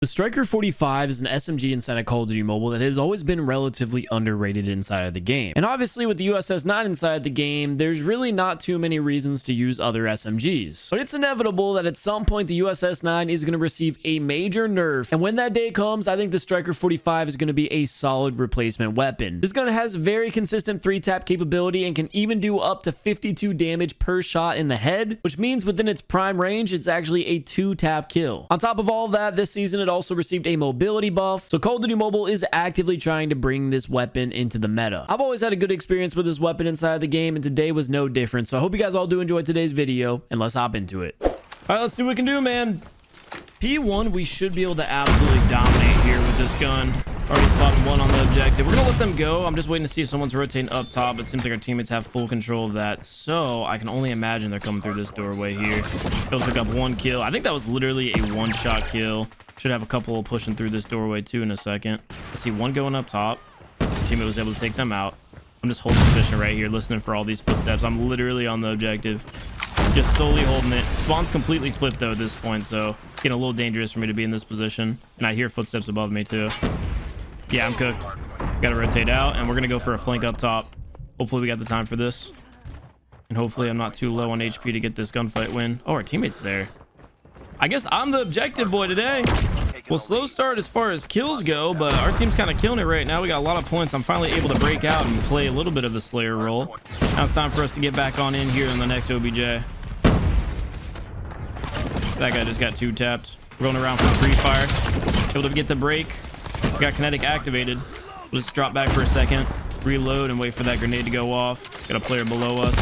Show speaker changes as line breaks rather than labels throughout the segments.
The Striker 45 is an SMG inside of Call of Duty Mobile that has always been relatively underrated inside of the game. And obviously with the USS-9 inside the game, there's really not too many reasons to use other SMGs. But it's inevitable that at some point the USS-9 is going to receive a major nerf. And when that day comes, I think the Striker 45 is going to be a solid replacement weapon. This gun has very consistent 3-tap capability and can even do up to 52 damage per shot in the head, which means within its prime range, it's actually a 2-tap kill. On top of all of that, this season it also received a mobility buff, so Call of Duty Mobile is actively trying to bring this weapon into the meta. I've always had a good experience with this weapon inside of the game, and today was no different, so I hope you guys all do enjoy today's video, and let's hop into it. All right, let's see what we can do, man. P1, we should be able to absolutely dominate here with this gun. Already spotted one on the objective. We're gonna let them go. I'm just waiting to see if someone's rotating up top. It seems like our teammates have full control of that, so I can only imagine they're coming through this doorway here. They'll pick up one kill. I think that was literally a one-shot kill. Should have a couple pushing through this doorway too in a second. I see one going up top. Teammate was able to take them out. I'm just holding position right here, listening for all these footsteps. I'm literally on the objective, just solely holding it. Spawn's completely flipped though at this point, so it's getting a little dangerous for me to be in this position. And I hear footsteps above me too. Yeah, I'm cooked. Gotta rotate out, and we're gonna go for a flank up top. Hopefully we got the time for this, and hopefully I'm not too low on HP to get this gunfight win. Oh, our teammate's there. I guess I'm the objective boy today. Well, slow start as far as kills go, but our team's kind of killing it right now. We got a lot of points. I'm finally able to break out and play a little bit of the Slayer role. Now it's time for us to get back on in here in the next OBJ. That guy just got 2-tapped. We're going around for the free fire. Able to get the break. Got kinetic activated. We'll just drop back for a second, reload, and wait for that grenade to go off. Got a player below us.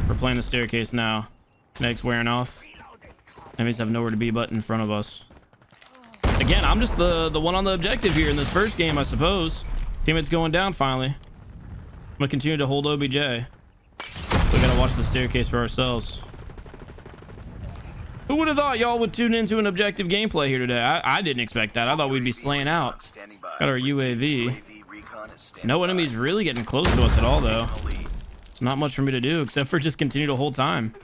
We're playing the staircase now. Kinetic's wearing off. Enemies have nowhere to be but in front of us. Again, I'm just the one on the objective here in this first game, I suppose. Teammate's going down finally. I'm gonna continue to hold OBJ. We gotta watch the staircase for ourselves. Who would have thought y'all would tune into an objective gameplay here today? I didn't expect that. I thought we'd be slaying out. Got our UAV. No enemies really getting close to us at all, though. It's not much for me to do except for just continue to hold time.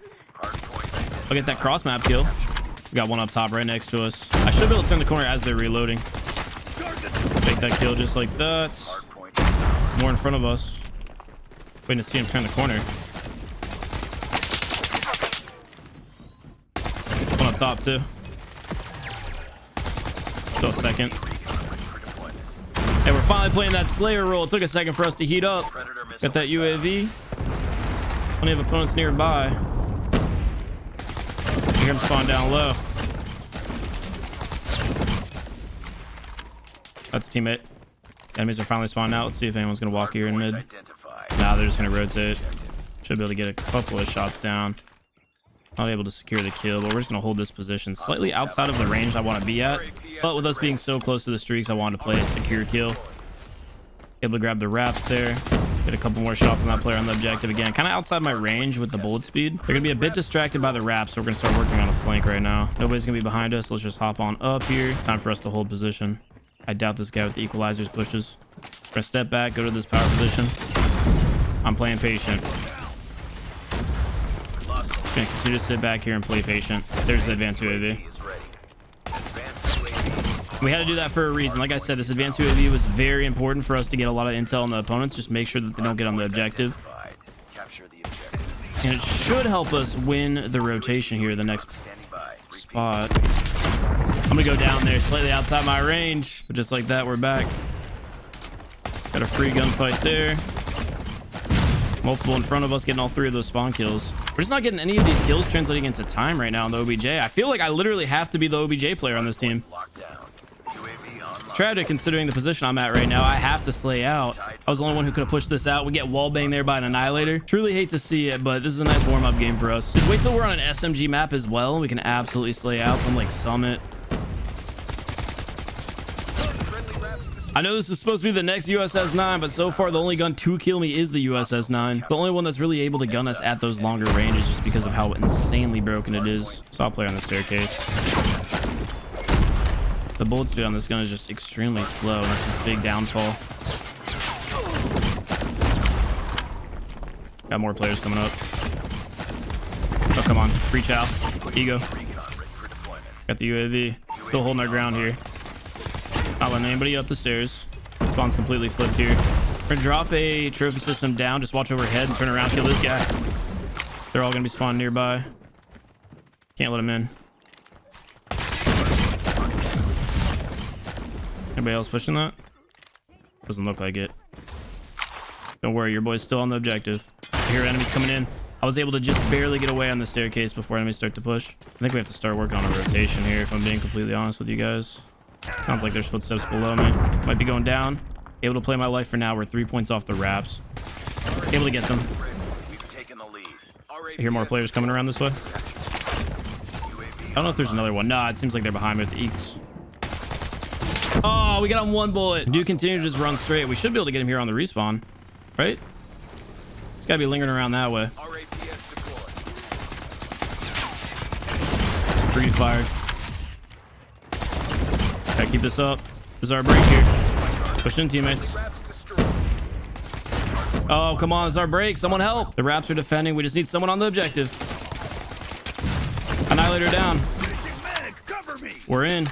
I'll get that cross map kill. We got one up top right next to us. I should be able to turn the corner as they're reloading. Take that kill just like that. More in front of us. Waiting to see him turn the corner. One up top too. Still a second. Hey, we're finally playing that Slayer role. It took a second for us to heat up. Got that UAV. Plenty of opponents nearby. Hear him spawn down low. That's a teammate. Enemies are finally spawning out. Let's see if anyone's gonna walk here in mid. Nah, they're just gonna rotate. Should be able to get a couple of shots down. Not able to secure the kill, but we're just gonna hold this position slightly outside of the range I want to be at. But with us being so close to the streaks, I wanted to play a secure kill. Able to grab the wraps there. Get a couple more shots on that player on the objective again. Kind of outside my range with the bullet speed. They're gonna be a bit distracted by the wraps, so we're gonna start working on a flank right now. Nobody's gonna be behind us. Let's just hop on up here. It's time for us to hold position. I doubt this guy with the equalizers pushes. We're gonna step back, go to this power position. I'm playing patient. Gonna continue to sit back here and play patient. There's the advanced UAV. We had to do that for a reason. Like I said, this advanced UAV was very important for us to get a lot of intel on the opponents. Just make sure that they don't get on the objective. And it should help us win the rotation here, the next spot. I'm gonna go down there slightly outside my range, but just like that, we're back. Got a free gunfight there. Multiple in front of us, getting all 3 of those spawn kills. We're just not getting any of these kills translating into time right now on the OBJ. I feel like I literally have to be the OBJ player on this team. Tragic considering the position I'm at right now. I have to slay out. I was the only one who could have pushed this out. We get wallbang there by an annihilator. Truly hate to see it, but this is a nice warm-up game for us. Just wait till we're on an SMG map as well. We can absolutely slay out some like Summit. I know this is supposed to be the next USS-9, but so far the only gun to kill me is the USS-9. The only one that's really able to gun us at those longer ranges just because of how insanely broken it is. Saw a player on the staircase. The bullet speed on this gun is just extremely slow, and that's its big downfall. Got more players coming up. Oh, come on. Reach out. Ego. Got the UAV.
Still holding our ground here. Not letting anybody up the stairs. Spawn's completely flipped here. We're gonna drop a trophy system down. Just watch overhead and turn around, kill this guy. They're all gonna be spawned nearby. Can't let them in. Anybody else pushing that? Doesn't look like it. Don't worry, your boy's still on the objective. I hear enemies coming in. I was able to just barely get away on the staircase before enemies start to push. I think we have to start working on a rotation here, if I'm being completely honest with you guys. Sounds like there's footsteps below me. Might be going down. Able to play my life for now. We're 3 points off the wraps. Able to get them. I hear more players coming around this way. I don't know if there's another one. Nah, it seems like they're behind me with the eeks. Oh, we got him 1 bullet. Do continue to just run straight. We should be able to get him here on the respawn, right? He's got to be lingering around that way. Just pre-fired. Gotta keep this up. This is our break here. Push in, teammates. Oh, come on. This is our break. Someone help. The Raps are defending. We just need someone on the objective. Annihilator down. We're in.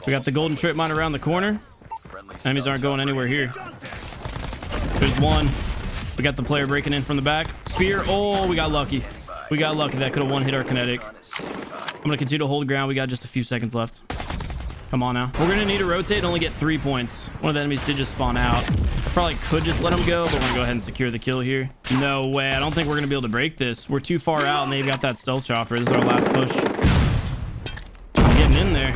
We got the golden trip mine around the corner. Enemies aren't going anywhere here. There's one. We got the player breaking in from the back. Spear. Oh, we got lucky. We got lucky. That could have one hit our kinetic. I'm going to continue to hold ground. We got just a few seconds left. Come on now. We're going to need to rotate and only get 3 points. One of the enemies did just spawn out. Probably could just let him go, but we're going to go ahead and secure the kill here. No way. I don't think we're going to be able to break this. We're too far out and they've got that stealth chopper. This is our last push. I'm getting in there.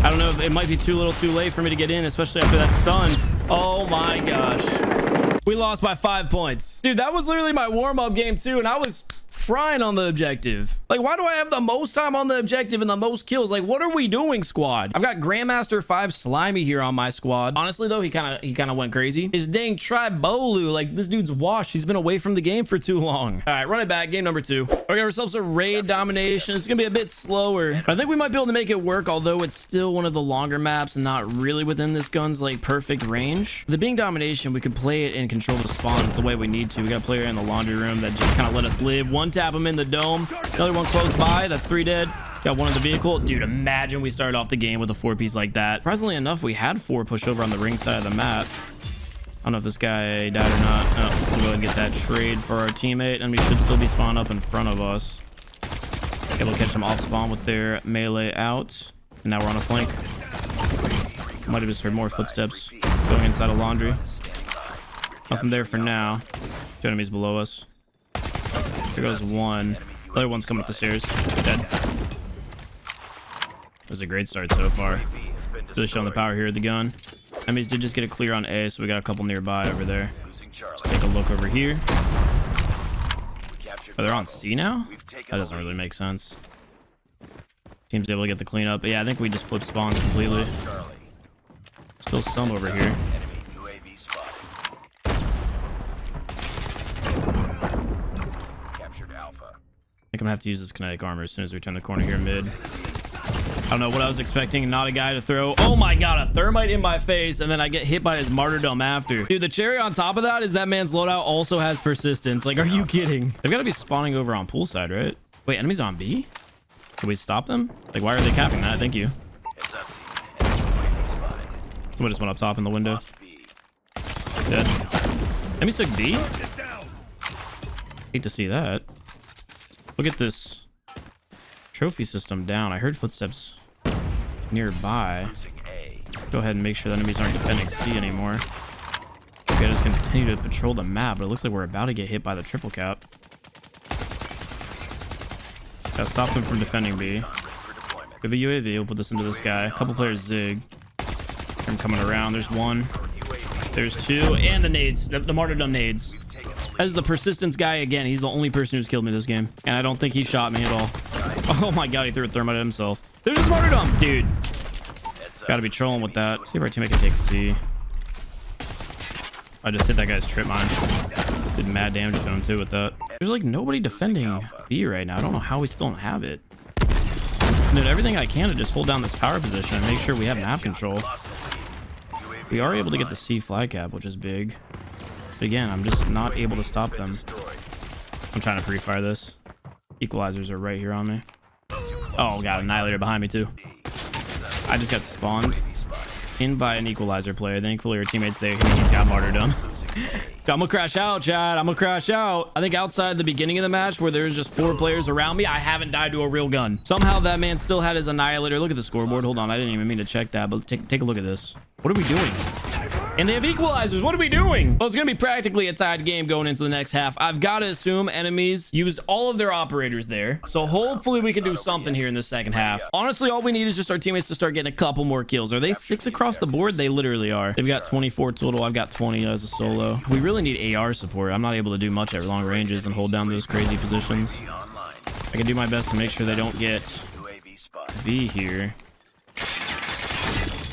I don't know if it might be too little too late for me to get in, especially after that stun. Oh my gosh. We lost by 5 points. Dude, that was literally my warm-up game too, and I was frying on the objective. Like, why do I have the most time on the objective and the most kills? Like, what are we doing, squad? I've got Grandmaster 5 Slimy here on my squad. Honestly, though, he kind of went crazy. His dang Tribolu, like, this dude's washed. He's been away from the game for too long. All right, run it back. Game number 2. We got ourselves a raid domination. It's gonna be a bit slower, but I think we might be able to make it work, although it's still one of the longer maps and not really within this gun's, like, perfect range. With it being domination, we could play it and control the spawns the way we need to. We got a player in the laundry room that just kind of let us live. One tap him in the dome. Another one close by. That's 3 dead. Got one in the vehicle. Dude, imagine we started off the game with a 4-piece like that. Surprisingly enough, we had 4 push over on the ring side of the map. I don't know if this guy died or not. Oh, we'll go ahead and get that trade for our teammate, and we should still be spawned up in front of us. Able to catch them off spawn with their melee out. And now we're on a flank. Might have just heard more footsteps going inside a laundry. Nothing there for now. 2 enemies below us. There goes one. The other one's coming up the stairs. Dead. This is a great start so far. Really showing the power here of the gun. Enemies did just get a clear on A, so we got a couple nearby over there. Let's take a look over here. Oh, they're on C now? That doesn't really make sense. Team's able to get the cleanup. But yeah, I think we just flipped spawns completely. Still some over here. I think I'm gonna have to use this kinetic armor as soon as we turn the corner here mid. I don't know what I was expecting. Not a guy to throw. Oh my god, a thermite in my face, and then I get hit by his martyrdom after. Dude, the cherry on top of that is that man's loadout also has persistence. Like, are you kidding? They've got to be spawning over on poolside, right? Wait, enemies on B? Can we stop them? Like, why are they capping that? Thank you. Someone just went up top in the window. Dead. Enemy took B? Hate to see that. Look at this trophy system down. I heard footsteps nearby. Go ahead and make sure the enemies aren't defending C anymore. Okay, just continue to patrol the map, but it looks like we're about to get hit by the triple cap. Gotta stop them from defending B. With the UAV, we'll put this into this guy. A couple players zig. I'm coming around. There's one. There's 2. And the nades. The martyrdom nades. As the persistence guy again, he's the only person who's killed me this game. And I don't think he shot me at all. Oh my god, he threw a thermite at himself. There's his martyrdom, dude. Gotta be trolling with that. See if our teammate can take C. I just hit that guy's trip mine. Did mad damage to him too with that. There's like nobody defending B right now. I don't know how we still don't have it. Dude, everything I can to just hold down this power position and make sure we have map control. We are able to get the C flag cap, which is big. But again, I'm just not able to stop them. I'm trying to pre-fire this. Equalizers are right here on me. Oh, got Annihilator behind me too. I just got spawned in by an equalizer player. Thankfully, our teammates there. He's got martyrdom. I'm gonna crash out, Chad. I'm gonna crash out. I think outside the beginning of the match where there's just 4 players around me, I haven't died to a real gun. Somehow that man still had his Annihilator. Look at the scoreboard. Hold on. I didn't even mean to check that, but take a look at this. What are we doing? And they have equalizers. What are we doing? Well, it's going to be practically a tied game going into the next half. I've got to assume enemies used all of their operators there. So hopefully we can do something here in the second half. Honestly, all we need is just our teammates to start getting a couple more kills. Are they 6 across the board? They literally are. They've got 24 total. I've got 20 as a solo. We really need AR support. I'm not able to do much at long ranges and hold down those crazy positions. I can do my best to make sure they don't get B here.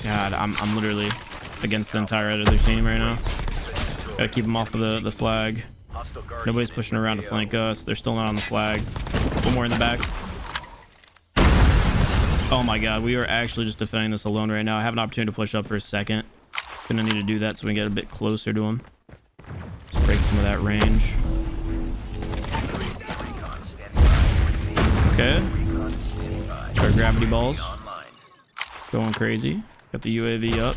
God, I'm literally against the entire other team right now. Gotta keep them off of the flag. Nobody's pushing around to flank us. They're still not on the flag. One more in the back. Oh my god, we are actually just defending this alone right now. I have an opportunity to push up for a second. Gonna need to do that so we can get a bit closer to him. Just break some of that range. Okay. Our gravity balls. Going crazy. Got the UAV up.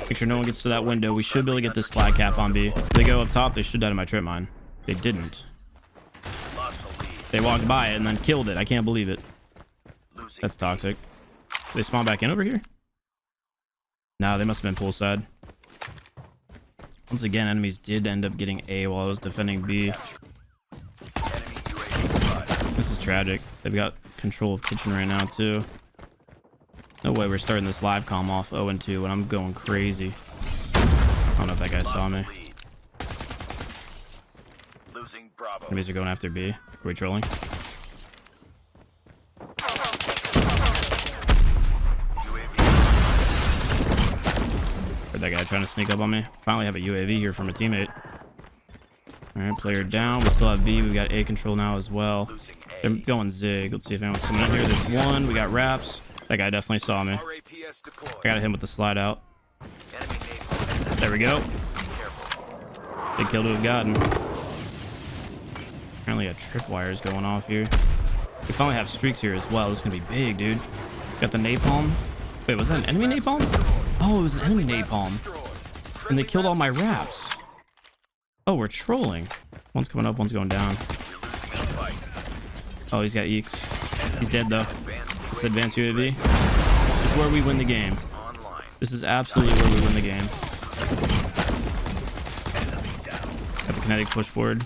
Make sure no one gets to that window. We should be able to get this flag cap on B. If they go up top, they should die to my trip mine. They didn't. They walked by it and then killed it. I can't believe it. That's toxic. Did they spawn back in over here? No, they must have been poolside. Once again, enemies did end up getting A while I was defending B. This is tragic. They've got control of kitchen right now too. No way we're starting this live comm off 0-2 and I'm going crazy. I don't know if that guy saw me. Enemies are going after B. Are we trolling? Heard that guy trying to sneak up on me. Finally have a UAV here from a teammate. Alright, player down. We still have B. We've got A control now as well. They're going zig. Let's see if anyone's coming in here. There's one. We got wraps. That guy definitely saw me. I got him with the slide out. There we go. Big kill to have gotten. Apparently a tripwire is going off here. We finally have streaks here as well. This is gonna be big, dude. Got the napalm. Wait, was that an enemy napalm? Oh, it was an enemy napalm. And they killed all my wraps. Oh, we're trolling. One's coming up, one's going down. Oh, he's got eeks. He's dead though. This advanced UAV. This is where we win the game. This is absolutely where we win the game. Got the kinetic push forward.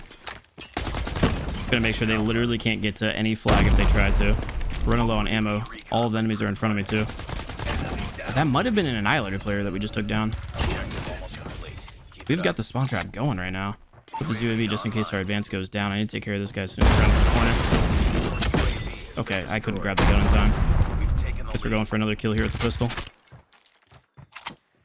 Gonna make sure they literally can't get to any flag if they try to. Running low on ammo. All of the enemies are in front of me too. That might have been an Annihilator player that we just took down. We've got the spawn trap going right now. Put this UAV just in case our advance goes down. I need to take care of this guy as soon as he runs in the corner. Okay, I couldn't grab the gun in time. Guess we're going for another kill here with the pistol.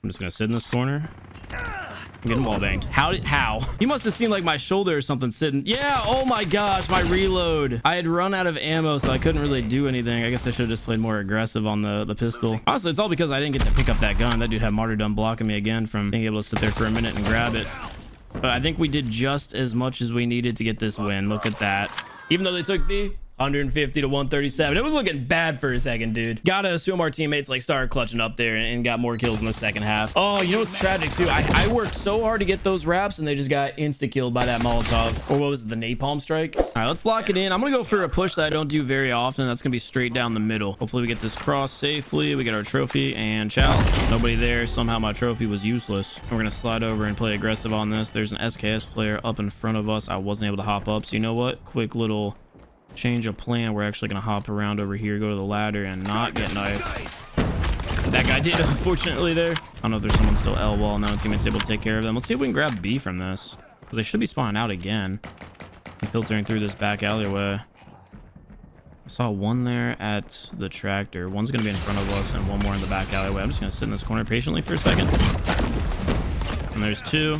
I'm just gonna sit in this corner. I'm getting wall banged. How? He must have seen like my shoulder or something sitting. Yeah, oh my gosh, my reload. I had run out of ammo, so I couldn't really do anything. I guess I should have just played more aggressive on the pistol. Honestly, it's all because I didn't get to pick up that gun. That dude had martyrdom blocking me again from being able to sit there for a minute and grab it. But I think we did just as much as we needed to get this win. Look at that. Even though they took B, 150 to 137. It was looking bad for a second, dude. Gotta assume our teammates like started clutching up there and got more kills in the second half. Oh, you know what's tragic too? I worked so hard to get those wraps and they just got insta-killed by that Molotov. Or what was it, the napalm strike? All right, let's lock it in. I'm gonna go for a push that I don't do very often. That's gonna be straight down the middle. Hopefully we get this cross safely. We get our trophy and chow. Nobody there. Somehow my trophy was useless. We're gonna slide over and play aggressive on this. There's an SKS player up in front of us. I wasn't able to hop up. So you know what? Quick little change of plan. We're actually gonna hop around over here, go to the ladder, and not get knifed. That guy did, unfortunately, there. I don't know if there's someone still L wall now. Teammates able to take care of them. Let's see if we can grab B from this, because they should be spawning out again and filtering through this back alleyway. I saw one there at the tractor. One's gonna be in front of us and one more in the back alleyway. I'm just gonna sit in this corner patiently for a second. And there's two.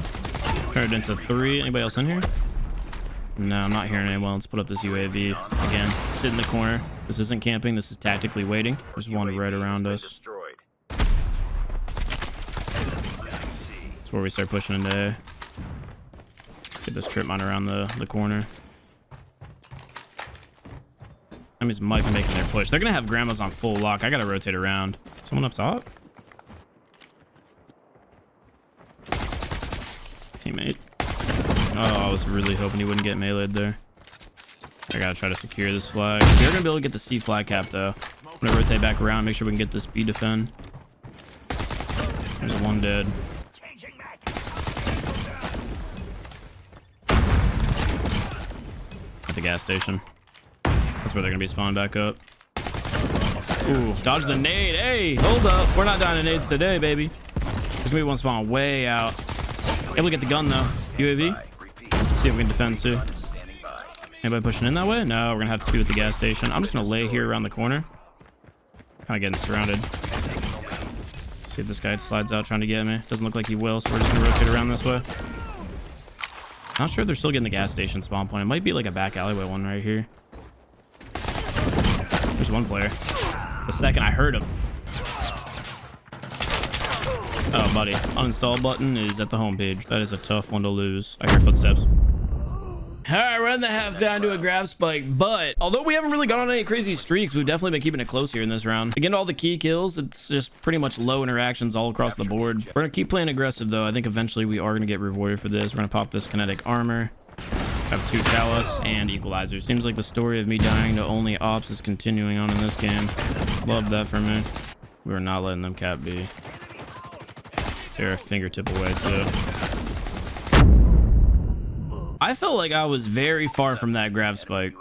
Turned into three. Anybody else in here? No, I'm not hearing anyone. Let's put up this UAV again. Sit in the corner. This isn't camping. This is tactically waiting. There's one right around us. That's where we start pushing into A. Get this trip mine around the corner. Enemies might be making their push. They're gonna have grandmas on full lock. I gotta rotate around. Someone up top? Teammate. Oh, I was really hoping he wouldn't get meleeed there. I gotta try to secure this flag. They're gonna be able to get the C flag cap though. I'm gonna rotate back around, make sure we can get this B defend. There's one dead. At the gas station. That's where they're gonna be spawned back up. Ooh, dodge the nade. Hey, hold up. We're not dying to nades today, baby. There's gonna be one spawn way out. Able to get the gun though. UAV. See if we can defend too. Anybody pushing in that way? No, we're gonna have two at the gas station. I'm just gonna lay here around the corner. Kind of getting surrounded. See if this guy slides out trying to get me. Doesn't look like he will, so we're just gonna rotate around this way. Not sure if they're still getting the gas station spawn point. It might be like a back alleyway one right here. There's one player. The second I heard him. Oh, buddy. Uninstall button is at the homepage. That is a tough one to lose. I hear footsteps. All right, we're in the half down to a grab spike, but although we haven't really gone on any crazy streaks, we've definitely been keeping it close here in this round. Again, all the key kills, it's just pretty much low interactions all across the board. We're gonna keep playing aggressive though. I think eventually we are gonna get rewarded for this. We're gonna pop this kinetic armor, have 2 chalice and equalizers. Seems like the story of me dying to only ops is continuing on in this game. Love that for me. We're not letting them cap B. They're a fingertip away too. I felt like I was very far from that grab spike.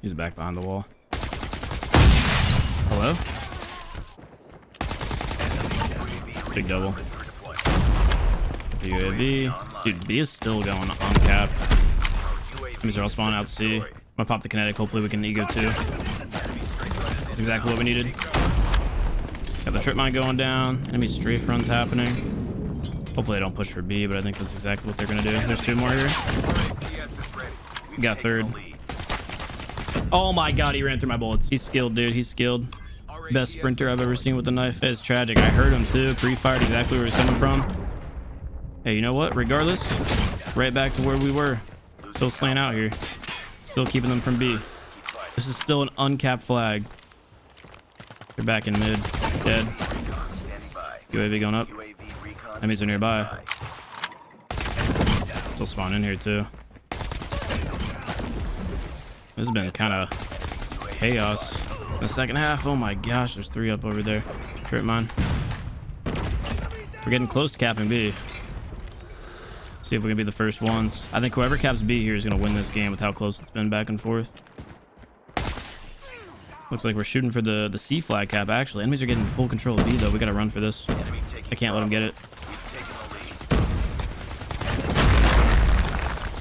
He's back behind the wall. Hello? Big double. The UAV. Dude, B is still going uncapped. Enemies are all spawning out C. I'm gonna pop the kinetic. Hopefully we can ego too. That's exactly what we needed. Got the trip mine going down. Enemy strafe runs happening. Hopefully they don't push for B, but I think that's exactly what they're gonna do. There's 2 more here. We got third. Oh my god, he ran through my bullets. He's skilled, dude. He's skilled. Best sprinter I've ever seen with a knife. It's tragic. I heard him too. Pre-fired exactly where he's coming from. Hey, you know what? Regardless, right back to where we were. Still slaying out here. Still keeping them from B. This is still an uncapped flag. They're back in mid. Dead. UAV going up. Enemies are nearby. Still spawn in here too. This has been kind of chaos in the second half. Oh my gosh, there's 3 up over there. Trip mine. We're getting close to capping B. See if we can be the first ones. I think whoever caps B here is going to win this game with how close it's been back and forth. Looks like we're shooting for the C flag cap, actually. Enemies are getting full control of B, though. We got to run for this. I can't let them get it.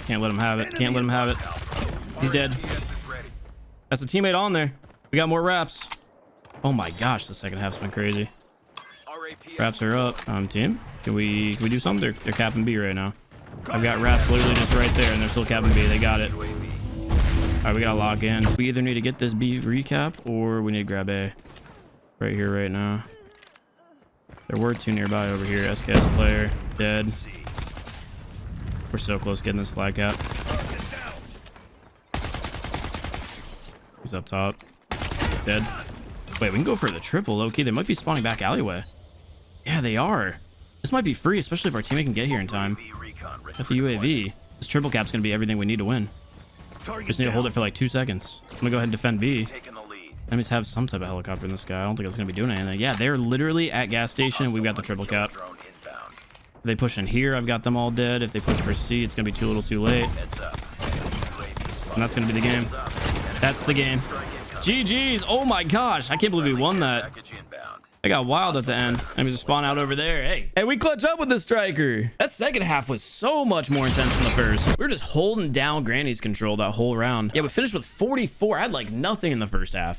Can't let him have it. Can't let him have it. He's dead. That's a teammate on there. We got more wraps. Oh my gosh, the second half's been crazy. Wraps are up. Team, can we do something? They're capping B right now. I've got wraps literally just right there, and they're still capping B. They got it. All right, we gotta lock in. We either need to get this B recap, or we need to grab A. Right here, right now. There were 2 nearby over here. SKS player, dead. We're so close to getting this flag cap. He's up top. Dead. Wait, we can go for the triple. Okay, they might be spawning back alleyway. Yeah, they are. This might be free, especially if our teammate can get here in time. With the UAV, this triple cap's gonna be everything we need to win. Just need to hold it for like 2 seconds. I'm gonna go ahead and defend B. Enemies have some type of helicopter in the sky. I don't think it's gonna be doing anything. Yeah, they're literally at gas station. We've got the triple cap. If they push in here, I've got them all dead. If they push for C, it's gonna be too little too late. And that's gonna be the game. That's the game. GG's. Oh my gosh, I can't believe we won that. I got wild at the end. Enemies are spawn out over there. Hey, we clutch up with the striker. That second half was so much more intense than the first. We were just holding down Granny's control that whole round. Yeah, we finished with 44. I had like nothing in the first half.